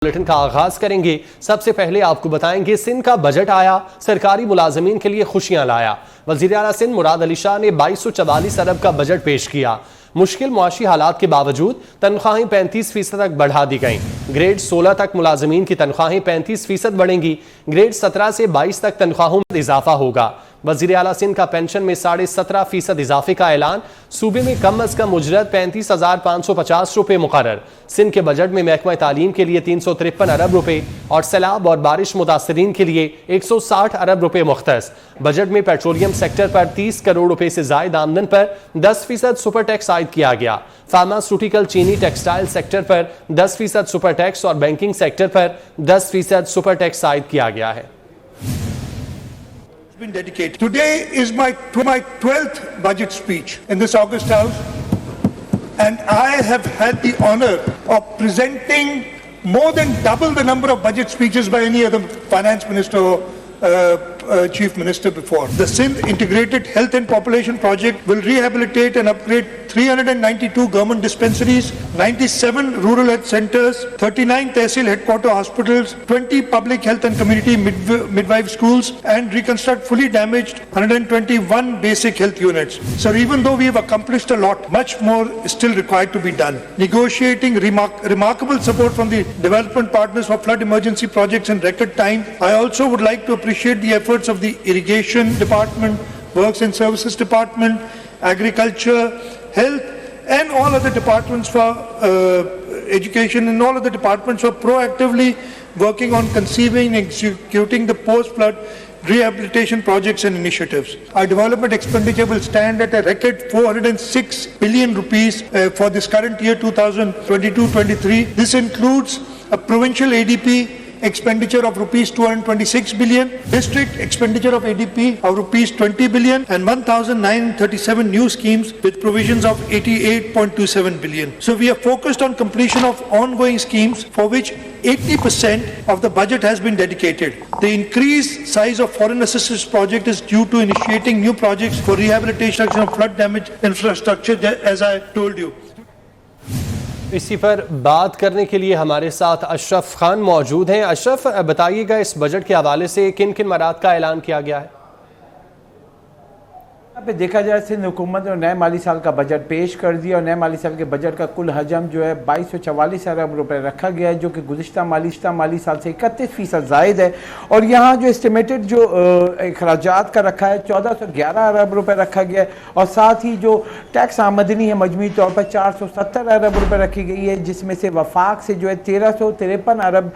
Bulletin का आगाज करेंगे। सबसे पहले आपको बताएंगे सिंध का बजट आया, सरकारी मुलाजमीन के लिए खुशियां लाया। वजीर आला सिंध मुराद अली शाह ने 2244 अरब का बजट पेश किया। मुश्किल मुआशी हालात के बावजूद तनख्वाहें 35% तक बढ़ा दी गईं। ग्रेड 16 तक मुलाजमीन की तनख्वाहें 35% बढ़ेंगी। ग्रेड 17 से 22 तक तनख्वाहों में इजाफा होगा। वजीर आला सिंध का पेंशन में 17.5% इजाफे का ऐलान। सूबे में कम अज कम उजरत 35,550 रुपए मुकर्रर। सिंध के बजट में महकमा तालीम के लिए 353 अरब रुपए और सैलाब और बारिश मुतासरीन के लिए 160 अरब रुपए मुख्तस। बजट में पेट्रोलियम सेक्टर पर 30 करोड़ रुपए से जायद आमदन पर 10% सुपर टैक्स आयद किया गया। फार्मास्यूटिकल, चीनी, टेक्सटाइल सेक्टर पर 10% सुपर टैक्स और बैंकिंग सेक्टर पर 10% सुपर टैक्स आयद किया गया है। Been dedicated. Today is my 12th budget speech in this August House, and I have had the honor of presenting more than double the number of budget speeches by any other finance minister or chief minister before. The Sindh Integrated Health and Population Project will rehabilitate and upgrade 392 government dispensaries, 97 rural health centers, 39 tehsil headquarter hospitals, 20 public health and community midwife schools, and reconstruct fully damaged 121 basic health units. So even though we have accomplished a lot, much more is still required to be done. Negotiating remarkable support from the development partners for flood emergency projects in record time. I also would like to appreciate the efforts of the Irrigation Department, Works and Services Department, Agriculture, Health, and all other departments for education, and all other departments for proactively working on conceiving and executing the post-flood rehabilitation projects and initiatives. Our development expenditure will stand at a record 406 billion rupees for this current year 2022-23. This includes a provincial ADP expenditure of rupees 226 billion, district expenditure of ADP of rupees 20 billion, and 1,937 new schemes with provisions of 88.27 billion. So we are focused on completion of ongoing schemes for which 80% of the budget has been dedicated. The increased size of foreign assistance project is due to initiating new projects for rehabilitation of flood damaged infrastructure, as I told you. इसी पर बात करने के लिए हमारे साथ अशरफ खान मौजूद हैं। अशरफ, बताइएगा इस बजट के हवाले से किन किन मराद का ऐलान किया गया है? यहाँ पे देखा जाए सिंध हुकूमत ने नए माली साल का बजट पेश कर दिया और नए माली साल के बजट का कुल हजम जो है 2244 अरब रुपए रखा गया है, जो कि गुज़िश्ता माली साल से 31% ज़ायद है। और यहाँ जो एस्टिमेटेड जो अखराजात का रखा है 1411 अरब रुपए रखा गया है, और साथ ही जो टैक्स आमदनी है मजमूई तौर पर 470 अरब रुपए रखी गई है, जिसमें से वफाक से जो है 1353 अरब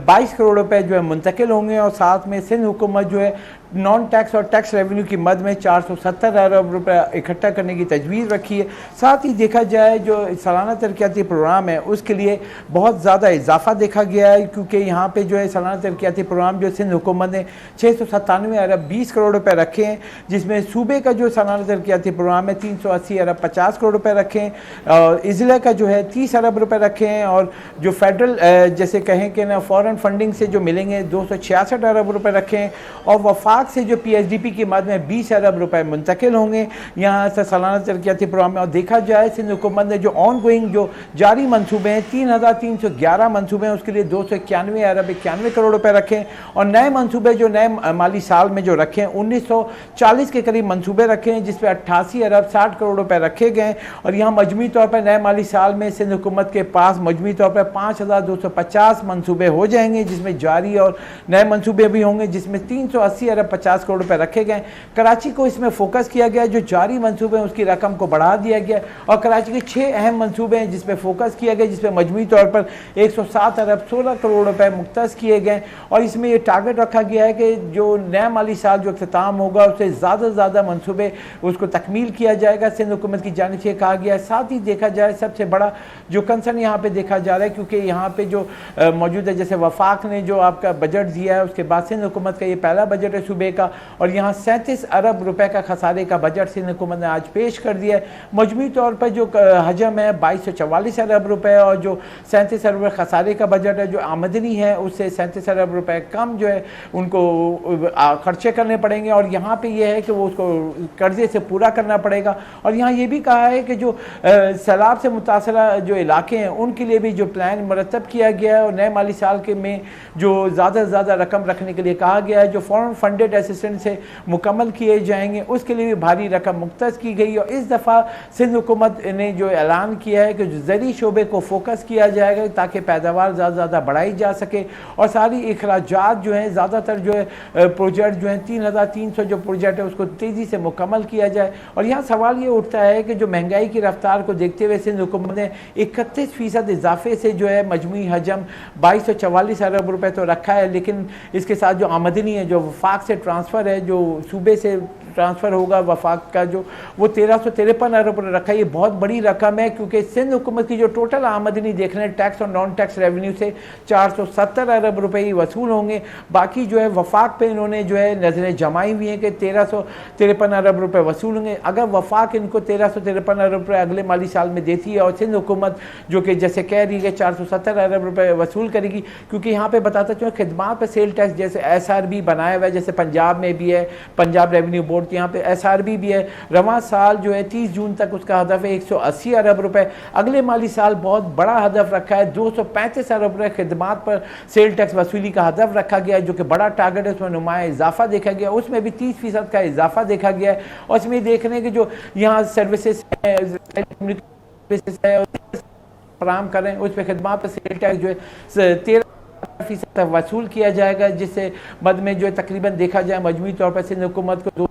22 करोड़ रुपए जो है मुंतकिल होंगे, और साथ में सिंध हुकूमत जो है नॉन टैक्स और टैक्स रेवेन्यू की मद में 470 अरब रुपए इकट्ठा करने की तजवीज़ रखी है। साथ ही देखा जाए जो सालाना तरक्याती प्रोग्राम है उसके लिए बहुत ज़्यादा इजाफा देखा गया है, क्योंकि यहाँ पे जो है सालाना तरक्याती प्रोग्राम जो सिंध हुकूमत ने 697 अरब 20 करोड़ रुपए रखे हैं, जिसमें सूबे का जो सालाना तरक्याती प्रोग्राम है 380 अरब 50 करोड़ रुपए रखे हैं, और इजला का जो है 30 अरब रुपए रखे हैं, और जो फेडरल जैसे कहें कि ना फॉरेन फंडिंग से जो मिलेंगे 266 अरब रुपए रखे हैं, और वफाक से जो PSDP की मद में 20 अरब रुपए मुंतकिल होंगे यहाँ से सालाना तरक्याती प्रोग्राम में। और देखा जाए सिंध हुकूमत ने जो ऑन गोइंग जो जारी मनसूबे हैं 3311 मनसूबे हैं, उसके लिए 291 अरब 91 करोड़ रुपए रखे, और नए मनसूबे जो नए माली साल में जो रखे हैं 1940 के करीब मनसूबे रखे हैं, जिसपे 88 अरब 60 करोड़ रुपए रखे गए। और यहाँ मजमूई तौर पर नए माली साल में सिंध हुकूमत के पास मजमूई तौर पर 5250 मनसूबे हो जाएंगे, जिसमें जारी और नए मनसूबे भी होंगे, जिसमें 380 अरब 50 करोड़ रुपए रखे गए। कराची को इसमें फोकस किया गया, जो जारी मंसूबे हैं उसकी रकम को बढ़ा दिया गया, और कराची के 6 अहम मंसूबे हैं जिसपे फोकस किया गया, जिसपे मजमूई तौर पर 107 अरब 16 करोड़ रुपए मुख्तस किए गए। और इसमें यह टारगेट रखा गया है कि जो नया माली साल जो अख्ताम होगा उससे ज़्यादा से ज़्यादा मनसूबे उसको तकमील किया जाएगा, सिंध हुकूमत की जानिब से कहा गया है। साथ ही देखा जाए सबसे बड़ा जो कंसर्न यहाँ पे देखा जा रहा है, क्योंकि यहाँ पे जो मौजूद है, जैसे वफाक ने जो आपका बजट दिया है उसके बाद सिंध हुकूमत का ये पहला बजट है सूबे का, और यहाँ 37 अरब रुपए का खसारे का बजट सिंध हुकूमत ने आज पेश कर दिया है। मजमूई तौर पर जो हजम है 2244 अरब रुपए, और जो 37 अरब खसारे का बजट है, जो आमदनी है उससे 37 अरब रुपए कम जो है उनको खर्चे करने पड़ेंगे, और यहाँ पे ये है कि वो उसको कर्जे से पूरा करना पड़ेगा। और यहाँ ये भी कहा है कि जो सैलाब से मुतासरा जो इलाके हैं उनके लिए भी जो प्लान मरतब किया गया है, और नए माली साल के में जो ज़्यादा से ज़्यादा रकम रखने के लिए कहा गया है, जो फॉरेन फंडेड असिस्टेंस से मुकम्मल किए जाएंगे उसके लिए भी भारी रकम मुख्तस की गई। और इस दफ़ा सिंध हुकूमत ने जो ऐलान किया है कि जो ज़री शोबे को फोकस किया जाएगा ताकि पैदावार ज़्यादा से ज़्यादा बढ़ाई जा सके, और सारी अखराजात जो हैं ज़्यादातर जो है प्रोजेक्ट जो हैं 3300 जो प्रोजेक्ट है उसको तेज़ी से मुकम्मल किया जाए। और यहाँ सवाल ये उठता है कि जो महंगाई की रफ्तार को देखते हुए सिंध हुकूमत ने 31% इजाफे से जो है मजमूई हजम 2244 अरब रुपए तो रखा है, लेकिन इसके साथ जो आमदनी है जो वफाक से ट्रांसफ़र है, जो सूबे से ट्रांसफ़र होगा वफाक का जो वो 1353 अरब रुपये रखा है। ये बहुत बड़ी रकम है, क्योंकि सिंध हुकूमत की जो टोटल आमदनी देख रहे हैं टैक्स और नॉन टैक्स रेवेन्यू से 470 अरब रुपये ही वसूल होंगे। बाकी जो है वफाक पे इन्होंने जो है नज़रें जमाई हुई हैं कि 1353 अरब रुपये वसूल होंगे। अगर वफाक इनको 1353 अरब रुपये अगले माली साल में देती है और सिंध हुकूमत जो कि जैसे कह रही है 470 अरब रुपये वसूल करेगी, क्योंकि यहाँ पे बताता चूँ खिदमात पर सेल टैक्स जैसे SRB बनाया हुआ है, जैसे पंजाब में भी है पंजाब रेवेन्यू बोर्ड, यहाँ पे SRB भी है। रवां साल जो है 30 जून तक उसका हदफ है 180 अरब रुपए। अगले माली साल बहुत बड़ा हदफ रखा है 235 अरब रुपए खिदमात पर सेल टैक्स वसूली का हदफ रखा गया है, जो कि बड़ा टारगेट है। उसमें नुमाया इजाफा देखा गया, उसमें भी 30% का इजाफा देखा गया है। और इसमें देख रहे हैं कि जो यहाँ सर्विसेज फराम करें उस पर खिदमात पर सेल टैक्स जो है 13% वसूल किया जाएगा, जिससे मद में जो है तकरीबन देखा जाए मजमूई तौर पर सिंध हुकूमत को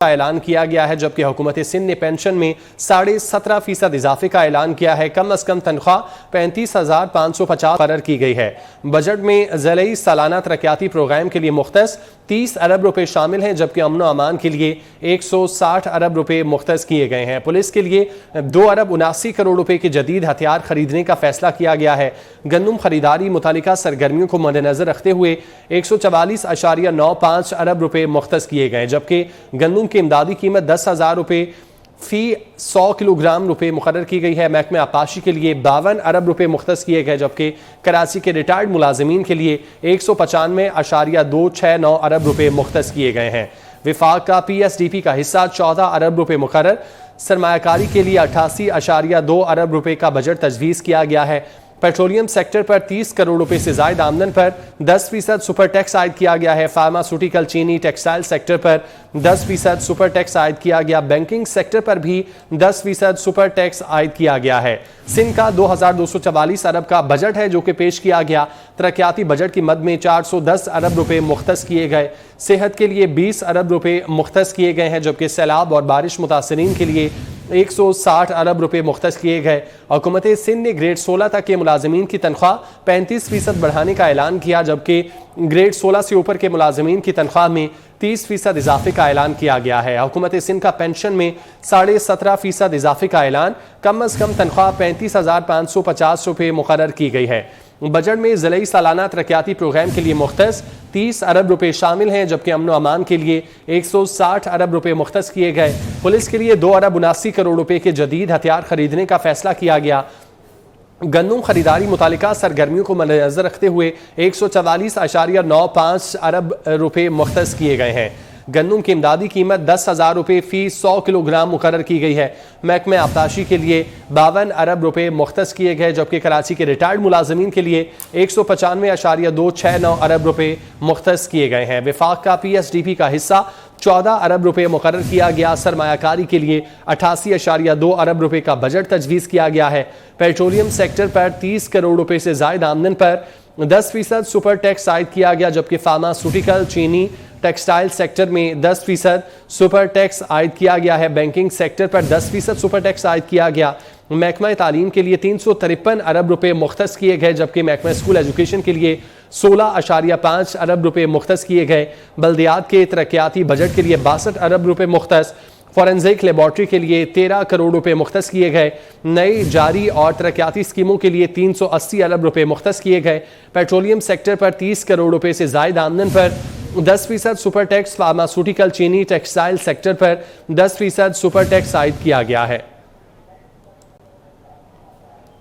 का ऐलान किया गया है, जबकि हुकूमत सिंध ने पेंशन में 17.5% इजाफे का ऐलान किया है। कम अज कम तनख्वाह 35,550 मुकर्रर की गई है। बजट में ज़िले सालाना तरक्याती प्रोग्राम के लिए मुख्तस 30 अरब रुपए शामिल हैं, जबकि अमन व अमान के लिए 160 अरब रुपए मुख्तस किए गए हैं। पुलिस के लिए 2 अरब 79 करोड़ रुपए के जदीद हथियार खरीदने का फैसला किया गया है। गंदम खरीदारी मुतालिका सरगर्मियों को मद्देनजर रखते हुए 144.95 अरब रुपए मुख्तस किए गए, जबकि गंदम की इमदादी कीमत 10,000 रुपए फी 100 किलोग्राम रुपए मुकर्रर की गई है। महकमे आपाशी के लिए 52 अरब रुपए मुख्तस किए गए, जबकि कराची के रिटायर्ड मुलाजमीन के लिए 195.269 अरब रुपए मुख्तस किए गए हैं। विफाक का PSDP का हिस्सा 14 अरब रुपए मुकर्रर। सरमायाकारी के लिए 88.2 अरब रुपए का बजट तजवीज़ किया गया है। पेट्रोलियम सेक्टर पर 30 करोड़ रुपए से ज्यादा आमदन पर 10% सुपर टैक्स आयद किया गया है। फार्मास्यूटिकल, चीनी, टेक्सटाइल सेक्टर पर 10% सुपर टैक्स आयद किया गया। बैंकिंग सेक्टर पर भी 10% सुपर टैक्स आयद किया गया है। सिंध का 2244 अरब का बजट है जो कि पेश किया गया। तरक्याती बजट की मद में 410 अरब रुपए मुख्तस किए गए। सेहत के लिए 20 अरब रुपए मुख्तस किए गए हैं, जबकि सैलाब और बारिश मुतासरीन के लिए 160 अरब रुपए मुख्तस किए गए। हुकूमत सिंध ने ग्रेड 16 तक के मुलाजमीन की तनख्वाह 35% बढ़ाने का ऐलान किया, जबकि ग्रेड 16 से ऊपर के मुलाजमीन की तनख्वाह में 30% इजाफे का ऐलान किया गया है। हुकूमत सिंध का पेंशन में 17.5% इजाफे का ऐलान। कम अज कम तनख्वाह 35,550 रुपये मुकर्रर की गई है। बजट में ज़िले सालाना तरक्याती प्रोग्राम के लिए मुख्तस 30 अरब रुपए शामिल हैं, जबकि अमन व अमान के लिए 160 अरब रुपए मुख्तस किए गए। पुलिस के लिए 2 अरब 79 करोड़ रुपए के जदीद हथियार खरीदने का फैसला किया गया। गंदम खरीदारी मुतालिका सरगर्मियों को मद्देनजर रखते हुए 144.95 अरब रुपए मुख्तस किए गए हैं। गंदम की इमदादी कीमत 10,000 रुपए फी 100 किलोग्राम मुकर्रर की गई है। महकमे आबताशी के लिए 52 अरब रुपए मुख्तस किए गए, जबकि कराची के रिटायर्ड मुलाजमीन के लिए 195.269 अरब रुपए मुख्तस किए गए हैं। विफाक का PSDP का हिस्सा 14 अरब रुपए मुकर्रर किया गया। सरमायाकारी के लिए 88.2 अरब रुपए का बजट तजवीज़ किया गया है। पेट्रोलियम सेक्टर पर 30 करोड़ रुपए से ज्यादा आमदन पर 10% सुपर टैक्स आयद किया गया, जबकि फार्मास्यूटिकल, चीनी, टेक्सटाइल सेक्टर में 10% सुपर टैक्स आयद किया गया है। बैंकिंग सेक्टर पर 10% सुपर टैक्स आयद किया गया। महकमा तालीम के लिए 353 अरब रुपए मुख्तस किए गए, जबकि महकमा स्कूल एजुकेशन के लिए 16.5 अरब रुपए मुख्तस किए गए। बल्दियात के तरक्याती बजट के लिए 62 अरब रुपए मुख्तस। फॉरेंसिक लेबॉर्ट्री के लिए 13 करोड़ रुपए मुख्तस किए गए। नई जारी और तरक्याती स्कीमों के लिए 380 अरब रुपए मुख्तस किए गए। पेट्रोलियम सेक्टर पर 30 करोड़ रुपए से जायद आमदन पर 10% सुपर टैक्स, फार्मास्यूटिकल, चीनी, टेक्सटाइल सेक्टर पर 10% सुपर टैक्स आयद किया गया है।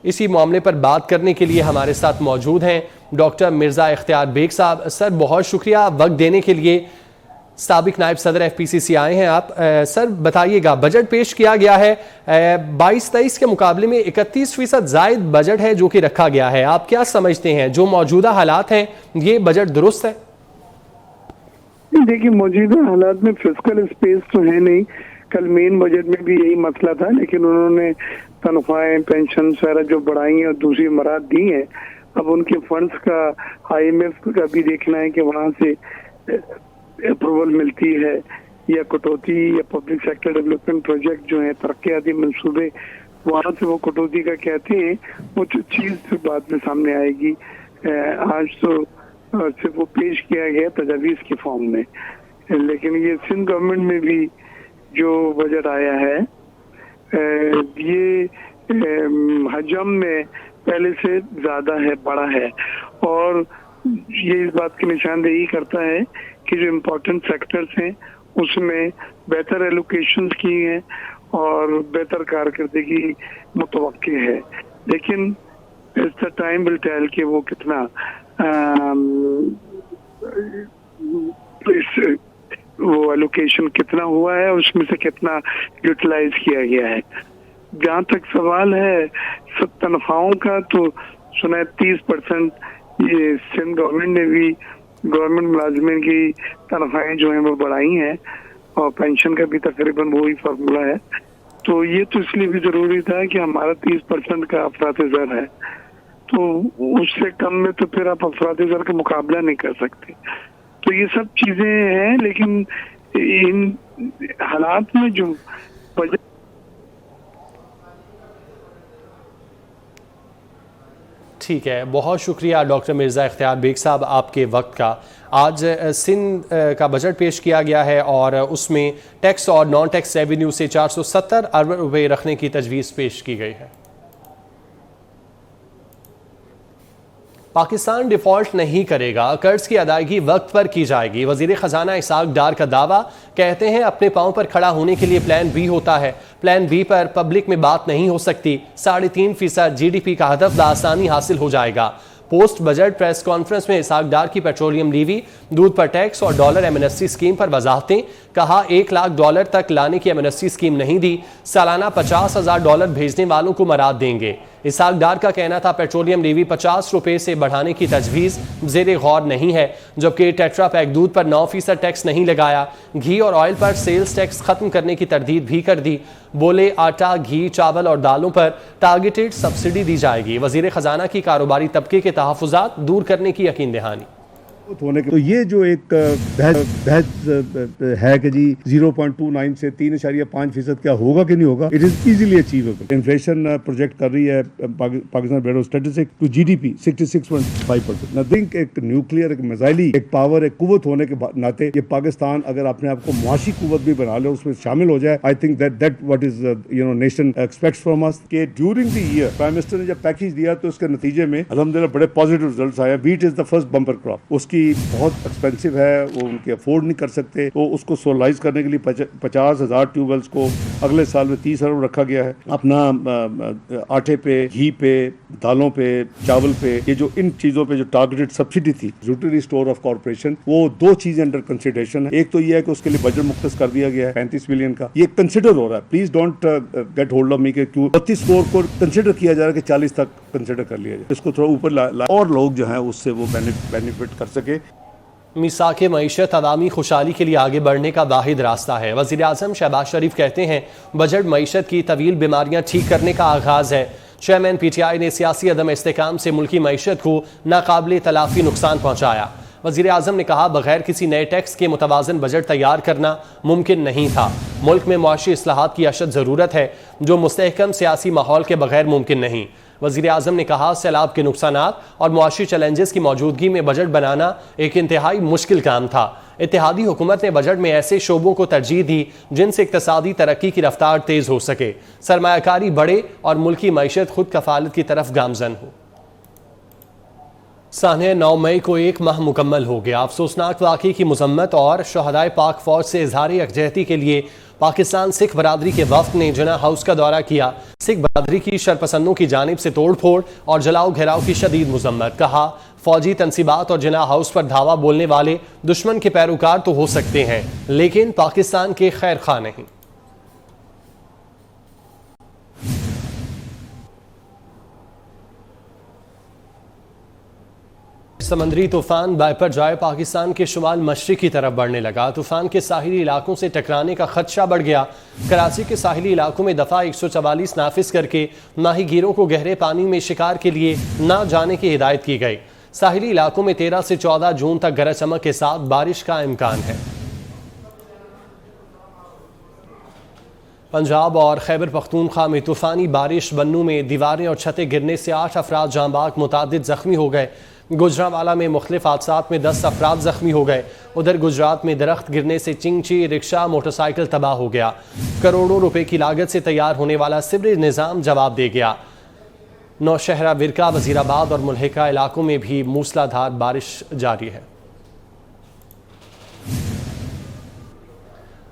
इसी मामले पर बात करने के लिए हमारे साथ मौजूद हैं डॉक्टर मिर्जा इख्तियार बेग साहब। सर, बहुत शुक्रिया वक्त देने के लिए। साबिक नायब सदर FPCC आए हैं आप। सर बताइएगा, बजट पेश किया गया है, 22-23 के मुकाबले में 31% जायद बजट है जो कि रखा गया है। आप क्या समझते हैं, जो मौजूदा हालात हैं ये बजट दुरुस्त है? देखिए, मौजूदा हालात में फिस्कल स्पेस तो है नहीं। कल मेन बजट में भी यही मसला था, लेकिन उन्होंने तनख्वाहें, पेंशन वगैरह जो बढ़ाई हैं और दूसरी मराद दी हैं। अब उनके फंड्स का IMF का भी देखना है कि वहाँ से अप्रूवल मिलती है या कटौती या पब्लिक सेक्टर डेवलपमेंट प्रोजेक्ट जो है, तरक्याती मंसूबे, वहाँ से वो कटौती का कहते हैं, वो जो चीज़ बाद में सामने आएगी। आज तो सिर्फ वो पेश किया गया तजावीज़ के फॉर्म में, लेकिन ये सिंध गवर्नमेंट में भी जो बजट आया है ये हजम में पहले से ज्यादा है, बड़ा है, और ये इस बात की निशानदेही करता है कि जो इम्पोर्टेंट सेक्टर्स हैं उसमें बेहतर एलोकेशंस की हैं और बेहतर कारकर्दगी मुतवक्की है। लेकिन it's the time will tell कि वो कितना वो एलोकेशन कितना हुआ है, उसमें से कितना यूटिलाइज किया गया है। जहाँ तक सवाल है सब तनख्वाहों का, तो सुना है 30% ये सिंध गवर्नमेंट ने भी गवर्नमेंट मुलाजमिन की तनख्वाहें जो हैं वो बढ़ाई हैं, और पेंशन का भी तकरीबन वही फार्मूला है। तो ये तो इसलिए भी जरूरी था कि हमारा 30% का अफरात-ए-ज़र है, तो उससे कम में तो फिर आप अफरात-ए-ज़र का मुकाबला नहीं कर सकते। तो ये सब चीजें हैं, लेकिन इन हालात में जो बजट ठीक है, बहुत शुक्रिया डॉक्टर मिर्ज़ा इख्तियार बेग साहब आपके वक्त का। आज सिंध का बजट पेश किया गया है और उसमें टैक्स और नॉन टैक्स रेवेन्यू से 470 अरब रुपये रखने की तजवीज़ पेश की गई है। पाकिस्तान डिफॉल्ट नहीं करेगा, कर्ज की अदायगी वक्त पर की जाएगी। वजीर खजाना इसाक डार का दावा। कहते हैं अपने पांव पर खड़ा होने के लिए प्लान बी होता है, प्लान बी पर पब्लिक में बात नहीं हो सकती। 3.5% GDP का हदफ आसानी हासिल हो जाएगा। पोस्ट बजट प्रेस कॉन्फ्रेंस में इसाक डार की पेट्रोलियम लीवी, दूध पर टैक्स और डॉलर एमनेस्टी स्कीम पर वजाहतें। कहा $1 लाख तक लाने की एमनेस्टी स्कीम नहीं दी, सालाना $50,000 भेजने वालों को मराद देंगे। इसाक डार का कहना था पेट्रोलियम लीवी 50 रुपए से बढ़ाने की तजवीज़ ज़ेरे गौर नहीं है, जबकि टेट्रा पैक दूध पर 9% टैक्स नहीं लगाया। घी और ऑयल पर सेल्स टैक्स खत्म करने की तरदीद भी कर दी। बोले आटा, घी, चावल और दालों पर टारगेटेड सब्सिडी दी जाएगी। वजीर खजाना की कारोबारी तबके के तहफ़्फ़ुज़ात दूर करने की यकीन दहानी। होने के तो ये जो एक बहस है कि जी 0.29 से 3.5% क्या होगा कि नहीं होगा, it is easily achievable. Inflation project कर रही है Pakistan bureau of statistics to GDP 66.5%। I think एक न्यूक्लियर, एक मिसाइली, एक पावर, एक कुव्वत होने के नाते ये पाकिस्तान अगर अपने आप को मुआशी कुव्वत भी बना ले, उसमें शामिल हो जाए, I think that what is nation expects from us. कि during the year prime minister ने जब पैकेज दिया तो उसके नतीजे में अल्हम्दुलिल्लाह बड़े पॉजिटिव रिजल्ट्स आए। Wheat is the first bumper crop, उसकी बहुत एक्सपेंसिव है, वो उनके अफोर्ड नहीं कर सकते, तो उसको सोलराइज करने के लिए 50,000 ट्यूबवेल्स को अगले साल में 30 अरब रखा गया है। अपना आटे पे, घी पे, दालों पे, चावल पे, ये जो इन चीजों पे जो टारगेटेड सब्सिडी थी यूटिलिटी स्टोर ऑफ कॉर्पोरेशन, वो 2 चीजें अंडर कंसिडरेशन है। एक तो ये है कि उसके लिए बजट मुख्तस कर दिया गया है 35 बिलियन का, ये कंसिडर हो रहा है। Please don't get hold of me कि क्यों 32 स्कोर को कंसिडर किया जा रहा है कि 40 तक कंसिडर कर लिया जाए, इसको थोड़ा ऊपर और लोग जो है उससे वो बेनिफिट कर सके। मिसाक़े मईशत अवामी खुशहाली के लिए आगे बढ़ने का वाहिद रास्ता है। वज़ीर आज़म शहबाज शरीफ कहते हैं बजट मईशत की तवील बीमारियां ठीक करने का आगाज़ है। चेयरमैन PTI ने सियासी अदम इस्तेकाम से मुल्की मईशत को नाकाबिल तलाफ़ी नुकसान पहुँचाया। वज़ीर आज़म ने कहा बगैर किसी नए टैक्स के मुतवाज़न बजट तैयार करना मुमकिन नहीं था। मुल्क में मुआशी इस्लाहात की अशद ज़रूरत है, जो मुस्तहकम सियासी माहौल के बगैर मुमकिन नहीं। वजीर आजम ने कहा, सैलाब के नुकसानात और मुआशी चैलेंजेस की मौजूदगी में बजट बनाना एक इंतहाई मुश्किल काम था। इत्तेहादी हुकूमत ने बजट में ऐसे शोबों को तरजीह दी जिनसे इक्तसादी तरक्की की रफ्तार तेज हो सके, सरमायाकारी बढ़े और मुल्की मईशत खुद कफालत की तरफ गामजन हो। सान्हे 9 मई को 1 माह मुकम्मल हो गया। अफसोसनाक वाक़े की मजम्मत और शहदाए पाक फौज से इजहार यकजहती के लिए पाकिस्तान सिख बरादरी के वफ्द ने जिना हाउस का दौरा किया। सिख बरादरी की शरपसंदों की जानिब से तोड़ फोड़ और जलाओ घेराव की शदीद मजम्मत। कहा, फौजी तनसीबात और जिना हाउस पर धावा बोलने वाले दुश्मन के पैरोकार तो हो सकते हैं, लेकिन पाकिस्तान के खैर खा नहीं। समंदरी तूफान बाइपर जाए पाकिस्तान के शुमाल मशरिक की तरफ बढ़ने लगा। तूफान के साहिली इलाकों से टकराने का खदशा बढ़ गया। कराची के साहिली इलाकों में दफ़ा 144 नाफिज करके माहीगीरों को गहरे पानी में शिकार के लिए ना जाने की हिदायत की गई। साहिली इलाकों में 13 से 14 जून तक गरज चमक के साथ बारिश का इम्कान है। पंजाब और खैबर पख्तूनख्वा में तूफानी बारिश, बन्नू में दीवारें और छतें गिरने से 8 अफराद जाँ बाग, मुतादिद जख्मी हो गए। गुजरांवाला में मुख्तलिफ हादसात में 10 अफराद जख्मी हो गए। उधर गुजरात में दरख्त गिरने से चिंची, रिक्शा, मोटरसाइकिल तबाह हो गया। करोड़ों रुपए की लागत से तैयार होने वाला सीवरेज निज़ाम जवाब दे गया। नौशहरा, विरका, वजीराबाद और मुल्हिका इलाकों में भी मूसलाधार बारिश जारी है।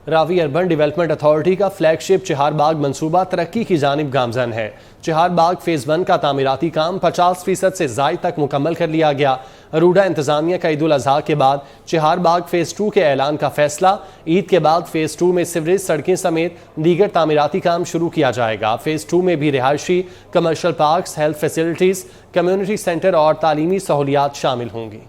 रावी अर्बन डेवलपमेंट अथॉरिटी का फ्लैगशिप चहारबाग मंसूबा तरक्की की जानिब गामजन है। चहारबाग फेज 1 का तामीराती काम 50% से ज़ायद तक मुकम्मल कर लिया गया। रूडा इंतजामिया का ईद उल अजहा के बाद चहारबाग फेज 2 के ऐलान का फैसला। ईद के बाद फेज 2 में सीवरेज, सड़कें समेत दीगर तामीराती काम शुरू किया जाएगा। फेज 2 में भी रिहायशी, commercial parks, health facilities, community centre और तालीमी सहूलियात शामिल होंगी।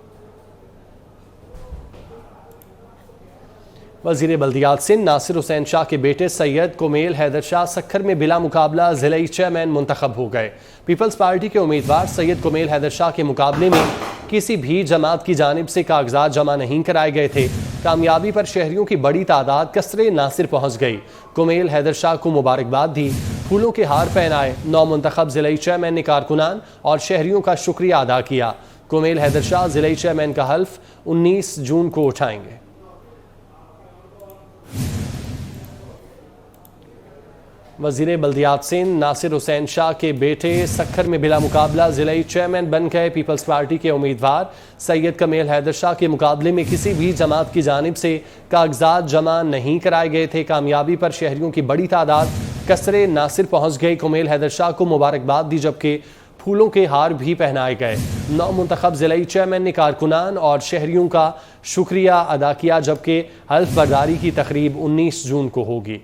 वज़ीर बल्दियात सिंध नासिर हुसैन शाह के बेटे सैयद कुमेल हैदर शाह सक्खर में बिला मुकाबला ज़िला चेयरमैन मुंतखब हो गए। पीपल्स पार्टी के उम्मीदवार सैयद कुमेल हैदर शाह के मुकाबले में किसी भी जमात की जानिब से कागजात जमा नहीं कराए गए थे। कामयाबी पर शहरियों की बड़ी तादाद कसरे नासिर पहुँच गई। कुमेल हैदर शाह को मुबारकबाद दी, फूलों के हार पहनाए। नौ मुंतखब ज़िला चेयरमैन ने कारकुनान और शहरियों का शुक्रिया अदा किया। कुमेल हैदर शाह ज़िला चेयरमैन का हल्फ 19 जून को उठाएंगे। वज़ीर बल्दियात सिंध नासिर हुसैन शाह के बेटे सक्खर में बिला मुकाबला ज़िला चेयरमैन बन गए। पीपल्स पार्टी के उम्मीदवार सैयद कुमेल हैदर शाह के मुकाबले में किसी भी जमात की जानिब से कागजात जमा नहीं कराए गए थे। कामयाबी पर शहरियों की बड़ी तादाद कसरे नासिर पहुँच गई। कुमेल हैदर शाह को मुबारकबाद दी, जबकि फूलों के हार भी पहनाए गए। 9 मुंतखब ज़िला चेयरमैन ने कारकुनान और शहरियों का शुक्रिया अदा किया, जबकि हल्फ बर्दारी की तकरीब 19 जून को होगी।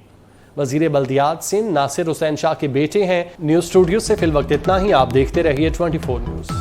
वज़ीर बल्दियात सिंध नासिर हुसैन शाह के बेटे हैं। न्यूज़ स्टूडियो से फिल वक्त इतना ही। आप देखते रहिए 24 न्यूज़।